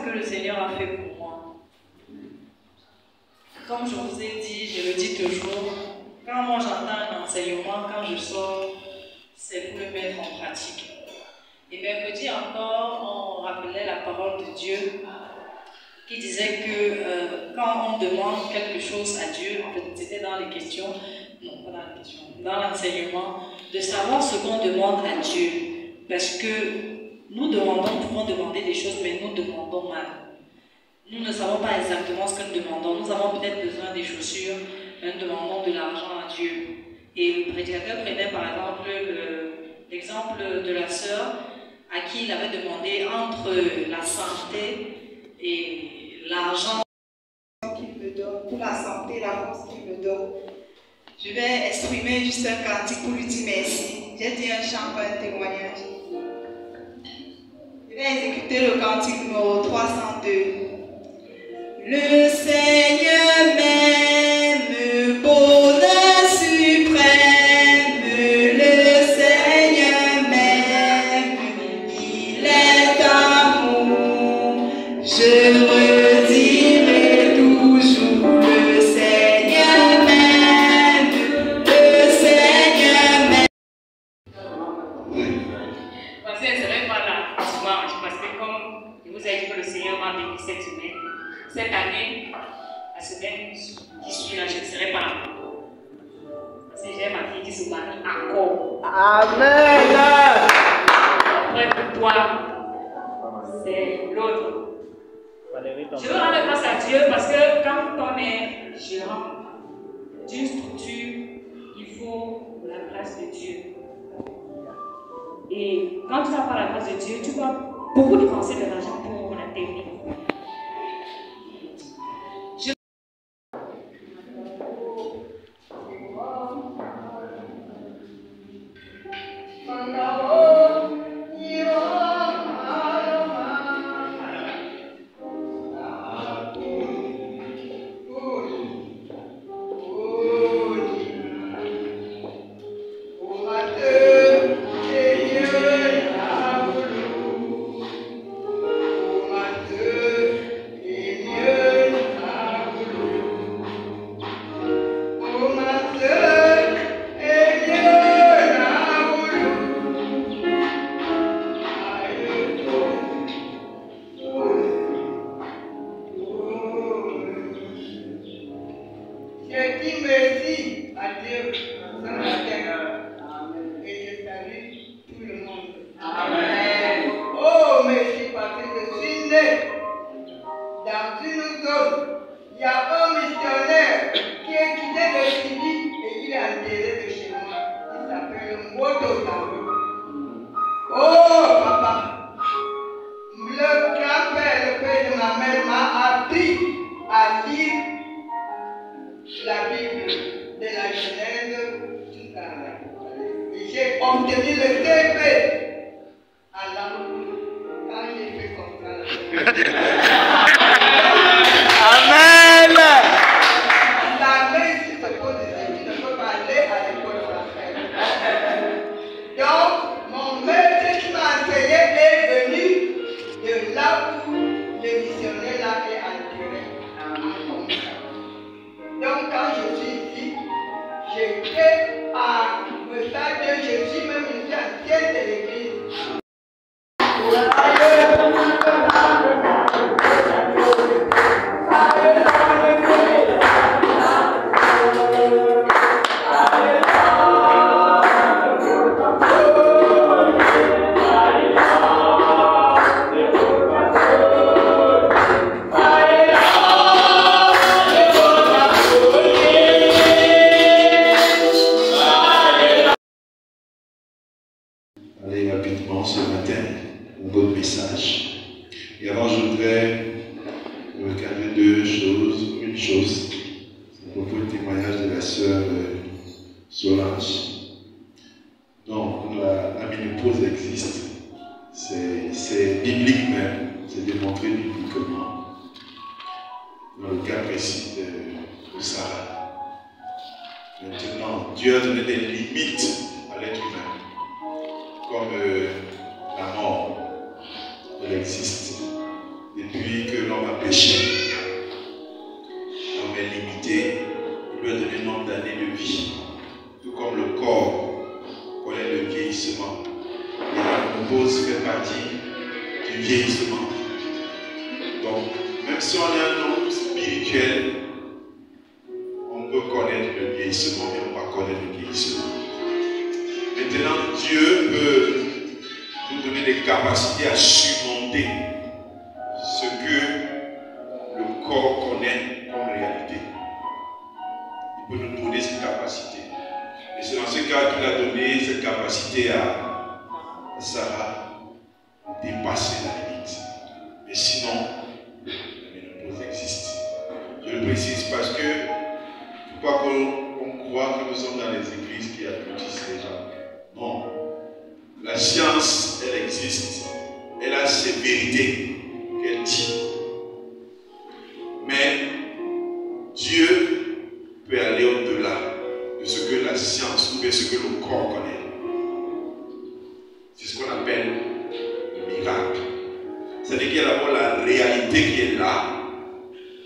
que le Seigneur a fait pour moi. Comme je vous ai dit, je le dis toujours, quand moi j'entends un enseignement, quand je sors, c'est pour le mettre en pratique. Et mercredi encore, on rappelait la parole de Dieu qui disait que quand on demande quelque chose à Dieu, en fait c'était dans les questions, non pas dans les questions, dans l'enseignement, de savoir ce qu'on demande à Dieu. Parce que nous pouvons demander des choses, mais nous demandons mal. Nous ne savons pas exactement ce que nous demandons. Nous avons peut-être besoin des chaussures, mais nous demandons de l'argent à Dieu. Et le prédicateur prenait par exemple l'exemple de la sœur à qui il avait demandé entre la santé et l'argent qu'il me donne, pour la santé et la force qu'il me donne. Je vais exprimer juste un cantique pour lui dire merci. J'ai dit un chant, pas un témoignage. Je vais exécuter le cantique numéro 302. Le Seigneur m'aime, bonheur suprême. Le Seigneur m'aime, il est amour. Je redirai toujours le Seigneur m'aime, le Seigneur m'aime. Parce que je ne serai pas là dimanche, parce que comme je vous ai dit que le Seigneur m'a béni cette semaine, cette année, la semaine qui suit là, je ne serai pas là. Parce que j'ai ma fille qui se marie encore. Amen. Après pour toi, c'est l'autre. Je veux rendre grâce à Dieu parce que quand on est gérant d'une structure, il faut la grâce de Dieu. Et quand tu n'as pas la grâce de Dieu, tu vas beaucoup dépenser de l'argent pour la technique. depuis que l'homme a péché, l'homme est limité, il lui a donné un nombre d'années de vie. Tout comme le corps connaît le vieillissement. Et la ménopause fait partie du vieillissement. Donc, même si on est un homme spirituel, on peut connaître le vieillissement, mais on va connaître le vieillissement. Maintenant, Dieu peut nous donner des capacités à surmonter ce que le corps connaît comme réalité. Il peut nous donner cette capacité. Et c'est dans ce cas qu'il a donné cette capacité à Sarah de dépasser la limite. Mais sinon, la ménopause existe. Je le précise parce que il ne faut pas qu'on croit que nous sommes dans les églises qui applaudissent les gens. Non. La science, elle existe. Elle a ses vérités qu'elle dit. Mais Dieu peut aller au-delà de ce que la science ou de ce que le corps connaît. C'est ce qu'on appelle le miracle. C'est-à-dire qu'il y a d'abord la réalité qui est là.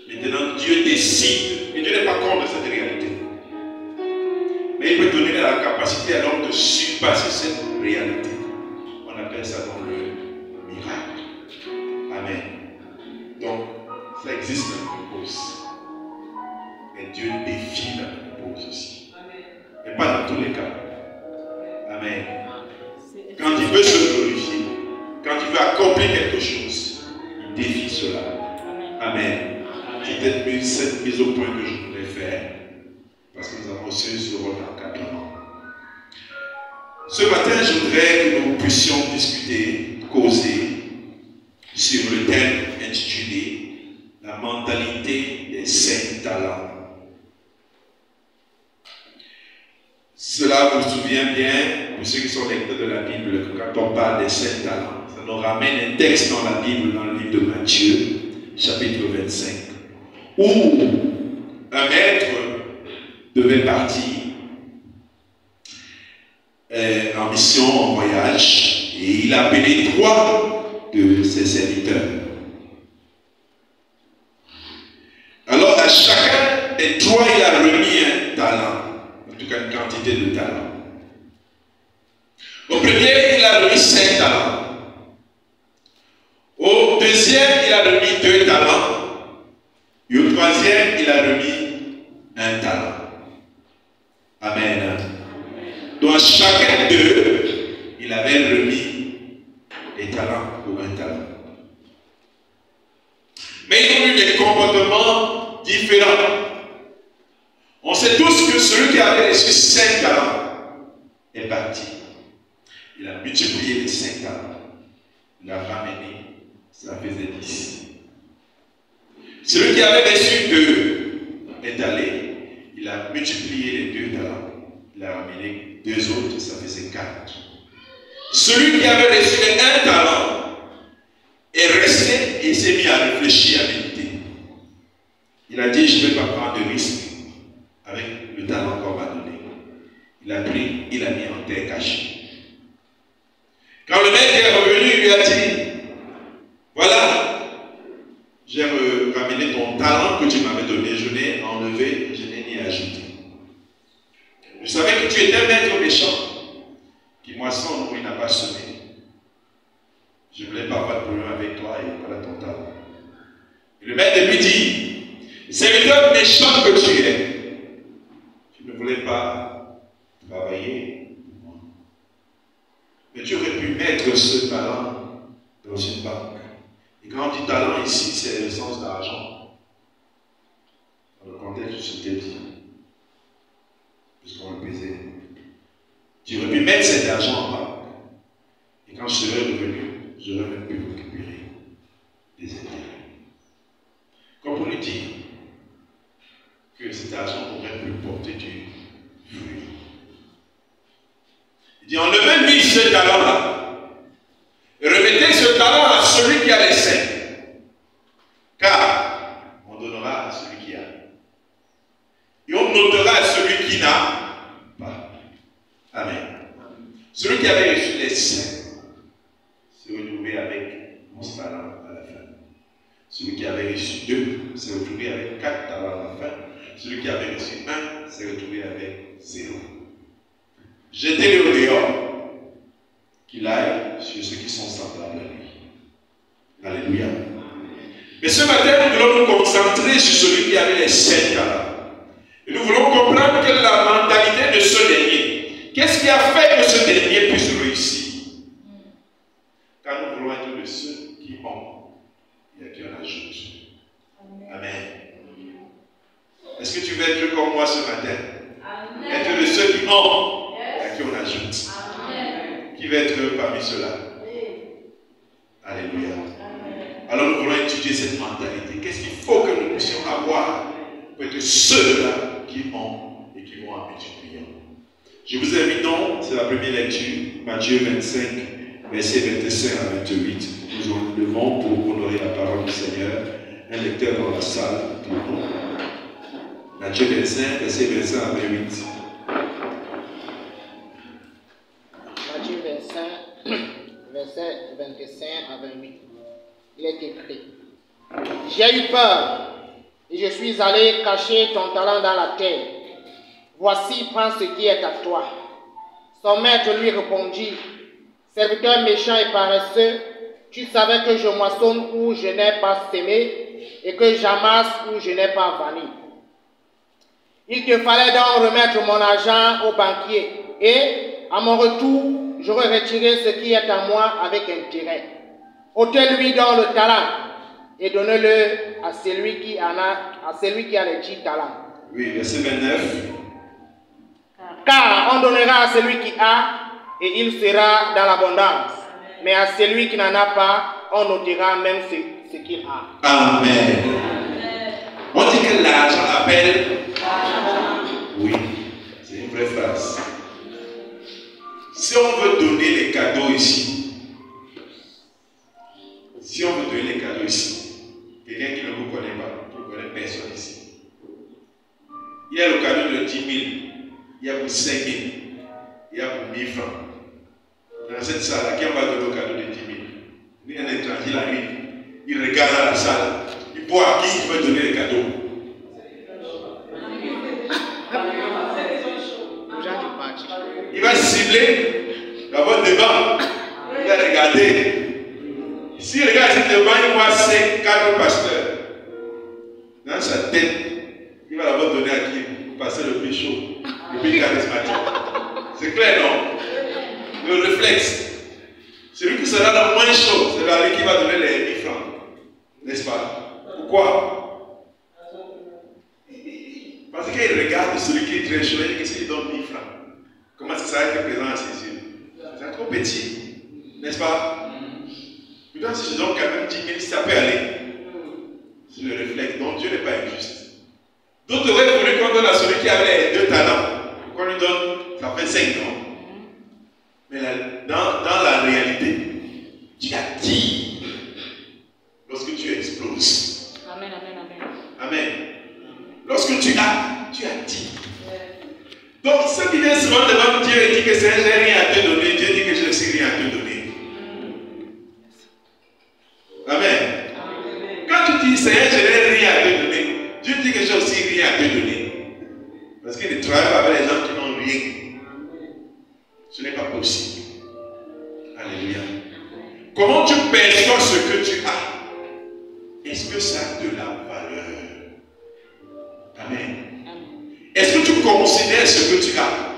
Maintenant, Dieu décide. Et Dieu n'est pas contre cette réalité. Mais il peut donner la capacité à l'homme de surpasser cette réalité. On appelle ça donc le miracle. Amen. Donc, ça existe dans la ménopause. Mais Dieu défie la ménopause aussi. Mais pas dans tous les cas. Amen. Quand il veut se glorifier, quand il veut accomplir quelque chose, il défie cela. Amen. C'était cette mise au point que je voulais faire. Parce que nous avons reçu ce rôle d'encadrement. Ce matin, je voudrais que nous puissions discuter, causer sur le thème intitulé La mentalité des 5 talents. Cela vous souvient bien, pour ceux qui sont lecteurs de la Bible, que quand on parle des 5 talents, ça nous ramène un texte dans la Bible, dans le livre de Matthieu, chapitre 25, où un maître devait partir en mission, en voyage, et il a appelé 3 de ses serviteurs. Alors à chacun des 3, il a remis un talent, en tout cas une quantité de talents. Au premier, il a remis 5 talents. Au deuxième, il a remis 2 talents. Et au troisième, il a remis 1 talent. Amen. Donc chacun d'eux, il avait remis des talents pour 1 talent. Mais ils ont eu des comportements différents. On sait tous que celui qui avait reçu 5 talents est parti. Il a multiplié les 5 talents. Il a ramené, ça faisait 10. Celui qui avait reçu 2 est allé. Il a multiplié les 2 talents. Il a ramené 2 autres, ça faisait 4. Celui qui avait reçu 1 talent est resté et s'est mis à réfléchir, à méditer. Il a dit, je ne vais pas prendre de risque avec le talent qu'on m'a donné. Il a pris, il a mis en terre cachée. Quand le maître est revenu, il lui a dit, voilà, j'ai ramené ton talent que tu m'avais donné, je l'ai enlevé, je n'ai ni ajouté. Je savais que tu étais un maître méchant, qui moissonne où il n'a pas semé. Je ne voulais pas avoir de problème avec toi et voilà ton talent. Et le maître lui dit, serviteur méchant que tu es, tu ne voulais pas travailler pour moi. Mais tu aurais pu mettre ce talent dans une banque. Et quand on dit talent ici, c'est le sens d'argent. Dans le contexte, c'était dit. Puisqu'on le pesait. Tu aurais pu mettre cet argent en banque. Et quand je serais revenu, j'aurais même pu récupérer des intérêts. Comme pour lui dire que cet argent pourrait plus porter du fruit. Il dit, enlevez lui ce talent-là. Et remettez ce talent à celui qui a les 5. Car on donnera à celui qui a. Et on notera à celui qui n'a pas. Amen. Celui qui avait reçu les 5 s'est retrouvé avec 11 talents à la fin. Celui qui avait reçu 2 s'est retrouvé avec 4 talents à la fin. Celui qui avait reçu 1 s'est retrouvé avec 0. Jetez-le au dehors. Qu'il aille sur ceux qui sont semblables à lui. Alléluia. Mais ce matin, nous voulons nous concentrer sur celui qui avait les 5 talents. Et nous voulons comprendre quelle est la mentalité de ce dernier. Qu'est-ce qui a fait que ce dernier puisse réussir? Car nous voulons être de ceux qui ont et à qui on ajoute. Amen. Est-ce que tu veux être comme moi ce matin? Amen. Être de ceux qui ont et à qui on ajoute. Amen. Qui va être parmi ceux-là? Alléluia. Amen. Alors nous voulons étudier cette mentalité. Qu'est-ce qu'il faut que nous puissions avoir pour être ceux-là qui ont et qui vont en multipliant? Je vous invite donc, c'est la première lecture, Matthieu 25, versets 25 à 28. Nous en levons pour honorer la parole du Seigneur. Un lecteur dans la salle pour nous. Matthieu 25, versets 25 à 28. Matthieu 25, versets 25 à 28. Il est écrit: J'ai eu peur et je suis allé cacher ton talent dans la terre. Voici, prends ce qui est à toi. Son maître lui répondit: Serviteur méchant et paresseux, tu savais que je moissonne où je n'ai pas sémé et que j'amasse où je n'ai pas vanni. Il te fallait donc remettre mon argent au banquier et, à mon retour, j'aurais retiré ce qui est à moi avec intérêt. Ôtez-lui donc le talent et donnez-le à celui qui a les 10 talents. Oui, verset 29. Car on donnera à celui qui a et il sera dans l'abondance. Mais à celui qui n'en a pas, on ôtera même ce qu'il a. Amen. On dit que l'argent appelle. Oui, c'est une vraie phrase. Si on veut donner les cadeaux ici, quelqu'un qui ne vous connaît pas, qui ne connaît personne ici, il y a le cadeau de 10 000, il y a pour 5 000, il y a pour 1000 francs. Dans cette salle, qui on va donner le cadeau de 10 000? Il y a un étranger la nuit, il regarde dans la salle, il voit à qui il veut donner le cadeau. Il va cibler d'abord devant, il va regarder. S'il regarde ici devant, il voit 4 pasteurs. Dans sa tête, il va d'abord donner à qui? Au pasteur le plus chaud, le plus charismatique. C'est clair, non? Le réflexe. Celui qui sera le moins chaud, c'est lui qui va donner les 1000 francs. N'est-ce pas? Pourquoi? Parce qu'il regarde celui qui est très chaud et qu'il donne 1000 francs. Comment ça va être présent à ses yeux? C'est trop petit. N'est-ce pas? Pourtant, si je donne quand même 10 000, ça peut aller. C'est le réflexe. Donc Dieu n'est pas injuste. D'autres auraient voulu qu'on donne à celui qui avait les 2 talents. Qu'on lui donne, ça fait 5 ans. Mais dans la réalité, tu attires lorsque tu exploses. Amen, amen, amen. Amen. Lorsque tu attires. Donc, ceux qui viennent souvent devant Dieu et disent que c'est j'ai rien à te donner, Dieu dit que je ne sais rien à te donner. Amen. Quand tu dis Seigneur, je n'ai rien à te donner, Dieu dit que j'ai aussi rien à te donner. Parce qu'il ne travaille pas avec les gens qui n'ont rien. Ce n'est pas possible. Alléluia. Comment tu perçois ce que tu as? Est-ce que ça a de la valeur? Amen. Est-ce que tu considères ce que tu as?